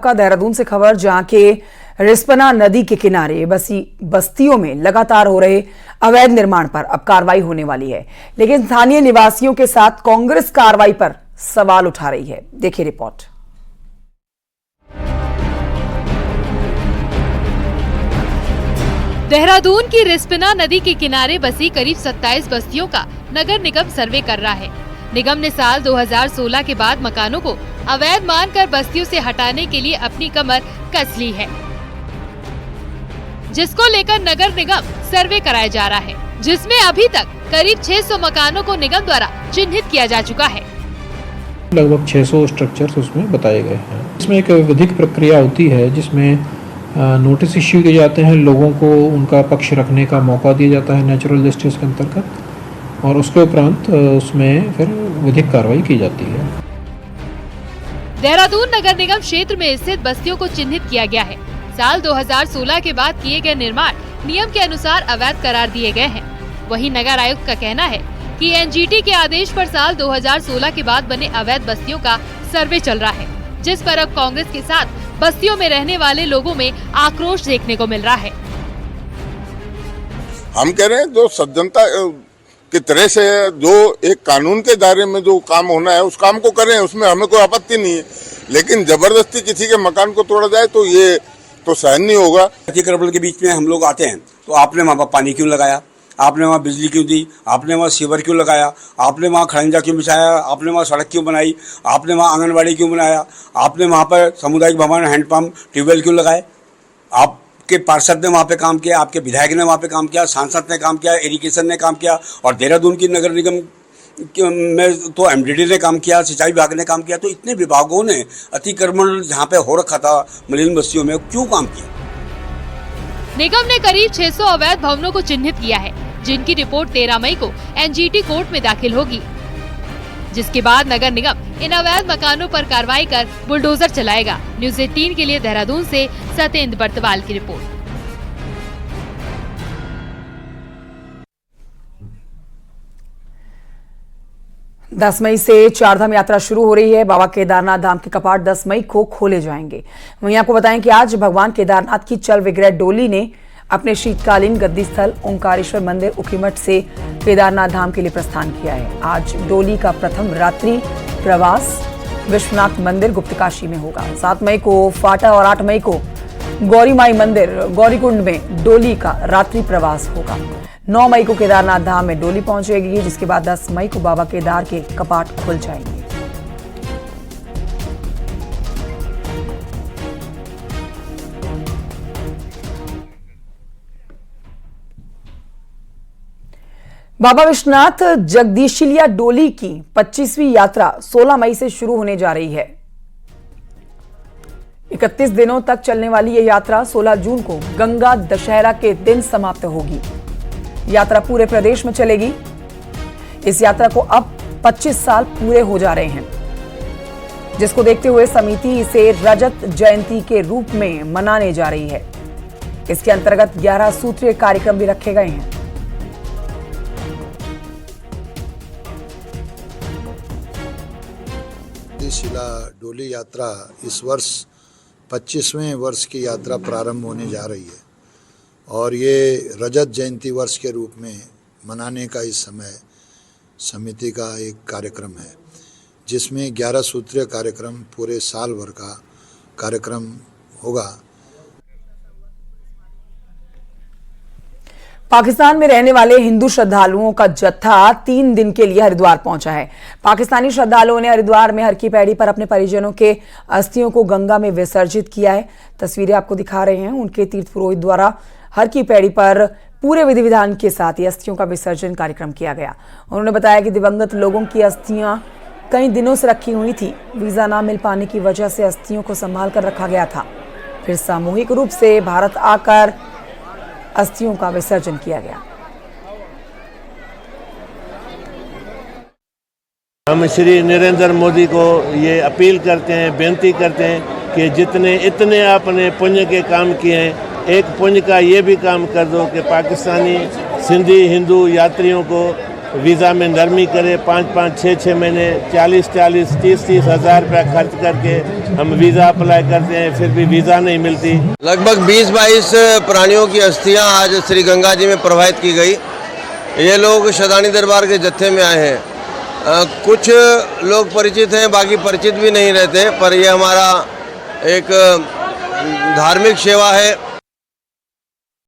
का देहरादून से खबर, जहां के रिस्पना नदी के किनारे बसी बस्तियों में लगातार हो रहे अवैध निर्माण पर अब कार्रवाई होने वाली है, लेकिन स्थानीय निवासियों के साथ कांग्रेस कार्रवाई पर सवाल उठा रही है। देखिए रिपोर्ट। देहरादून की रिस्पना नदी के किनारे बसी करीब 27 बस्तियों का नगर निगम सर्वे कर रहा है। निगम ने साल 2016 के बाद मकानों को अवैध मानकर बस्तियों से हटाने के लिए अपनी कमर कस ली है, जिसको लेकर नगर निगम सर्वे कराया जा रहा है, जिसमें अभी तक करीब 600 मकानों को निगम द्वारा चिन्हित किया जा चुका है। लगभग 600 स्ट्रक्चर्स उसमें बताए गए हैं। इसमें एक विधिक प्रक्रिया होती है जिसमें नोटिस इश्यू किए जाते हैं, लोगों को उनका पक्ष रखने का मौका दिया जाता है नेचुरल जस्टिस के अंतर्गत, और उसके उपरांत उसमें फिर विधिक कार्रवाई की जाती है। देहरादून नगर निगम क्षेत्र में स्थित बस्तियों को चिन्हित किया गया है। साल 2016 के बाद किए गए निर्माण नियम के अनुसार अवैध करार दिए गए हैं। वहीं नगर आयुक्त का कहना है कि एनजीटी के आदेश पर साल 2016 के बाद बने अवैध बस्तियों का सर्वे चल रहा है, जिस पर अब कांग्रेस के साथ बस्तियों में रहने वाले लोगों में आक्रोश देखने को मिल रहा है। हम कह रहे हैं जो सज्जनता की तरह से जो एक कानून के दायरे में जो काम होना है उस काम को करें, उसमें हमें कोई आपत्ति नहीं है, लेकिन जबरदस्ती किसी के मकान को तोड़ा जाए तो ये तो सहन नहीं होगा। अतिक्रमण के बीच में हम लोग आते हैं तो आपने वहाँ पर पानी क्यों लगाया, आपने वहाँ बिजली क्यों दी, आपने वहाँ सीवर क्यों लगाया, आपने वहाँ खड़ंजा क्यों बिछाया, आपने वहाँ सड़क क्यों बनाई, आपने वहाँ आंगनबाड़ी क्यों बनाया, आपने वहाँ पर सामुदायिक भवन, हैंडपंप, ट्यूबवेल क्यों लगाए। आपके पार्षद ने वहाँ पे काम किया, आपके विधायक ने वहाँ पे काम किया, सांसद ने काम किया, इरिगेशन ने काम किया, और देहरादून की नगर निगम में तो एमडीडी ने काम किया, सिंचाई विभाग ने काम किया। तो इतने विभागों ने अतिक्रमण जहाँ पे हो रखा था मलिन बस्तियों में क्यों काम किया। निगम ने करीब 600 अवैध भवनों को चिन्हित किया है, जिनकी रिपोर्ट 13 मई को एनजीटी कोर्ट में दाखिल होगी, जिसके बाद नगर निगम इन अवैध मकानों पर कार्रवाई कर बुलडोजर चलाएगा। न्यूज़ 18 के लिए देहरादून से सत्येंद्र बर्तवाल की रिपोर्ट। दस मई से चारधाम यात्रा शुरू हो रही है। बाबा केदारनाथ धाम के कपाट 10 मई को खोले जाएंगे। वहीं आपको बताएं कि आज भगवान केदारनाथ की चल विग्रह डोली ने अपने शीतकालीन गद्दी स्थल ओंकारेश्वर मंदिर उखीमठ से केदारनाथ धाम के लिए प्रस्थान किया है। आज डोली का प्रथम रात्रि प्रवास विश्वनाथ मंदिर गुप्तकाशी में होगा। 7 मई को फाटा और 8 मई को गौरी माई मंदिर गौरीकुंड में डोली का रात्रि प्रवास होगा। 9 मई को केदारनाथ धाम में डोली पहुंचेगी, जिसके बाद 10 मई को बाबा केदार के कपाट खुल जाएंगे। बाबा विश्वनाथ जगदीशिलिया डोली की 25वीं यात्रा 16 मई से शुरू होने जा रही है। 31 दिनों तक चलने वाली यह यात्रा 16 जून को गंगा दशहरा के दिन समाप्त होगी। यात्रा पूरे प्रदेश में चलेगी। इस यात्रा को अब 25 साल पूरे हो जा रहे हैं, जिसको देखते हुए समिति इसे रजत जयंती के रूप में मनाने जा रही है। इसके अंतर्गत 11 सूत्रीय कार्यक्रम भी रखे गए हैं। शिला डोली यात्रा इस वर्ष 25वें वर्ष की यात्रा प्रारंभ होने जा रही है, और ये रजत जयंती वर्ष के रूप में मनाने का इस समय समिति का एक कार्यक्रम है, जिसमें 11 सूत्रीय कार्यक्रम पूरे साल भर का कार्यक्रम होगा। पाकिस्तान में रहने वाले हिंदू श्रद्धालुओं का जत्था 3 दिन के लिए हरिद्वार पहुंचा है। पाकिस्तानी श्रद्धालुओं ने हरिद्वार में हर की पैड़ी पर अपने परिजनों के अस्थियों को गंगा में विसर्जित किया है। तस्वीरें आपको दिखा रहे हैं। उनके तीर्थ पुरोहित द्वारा हर की पैड़ी पर पूरे विधि विधान के साथ ही अस्थियों का विसर्जन कार्यक्रम किया गया। उन्होंने बताया कि दिवंगत लोगों की अस्थियां कई दिनों से रखी हुई थी। वीजा ना मिल पाने की वजह से अस्थियों को संभाल कर रखा गया था, फिर सामूहिक रूप से भारत आकर अस्थियों का विसर्जन किया गया। हम श्री नरेंद्र मोदी को ये अपील करते हैं, बेनती करते हैं कि जितने इतने आपने पुण्य के काम किए हैं, एक पुण्य का ये भी काम कर दो कि पाकिस्तानी सिंधी हिंदू यात्रियों को वीज़ा में नरमी करे, 5-5, 6-6 महीने 40-40, 30-30 हज़ार रुपया खर्च करके हम वीज़ा अप्लाई करते हैं, फिर भी वीज़ा नहीं मिलती। लगभग 20-22 प्राणियों की अस्थियां आज श्री गंगा जी में प्रवाहित की गई। ये लोग शदानी दरबार के जत्थे में आए हैं। कुछ लोग परिचित हैं, बाकी परिचित भी नहीं रहते, पर ये हमारा एक धार्मिक सेवा है।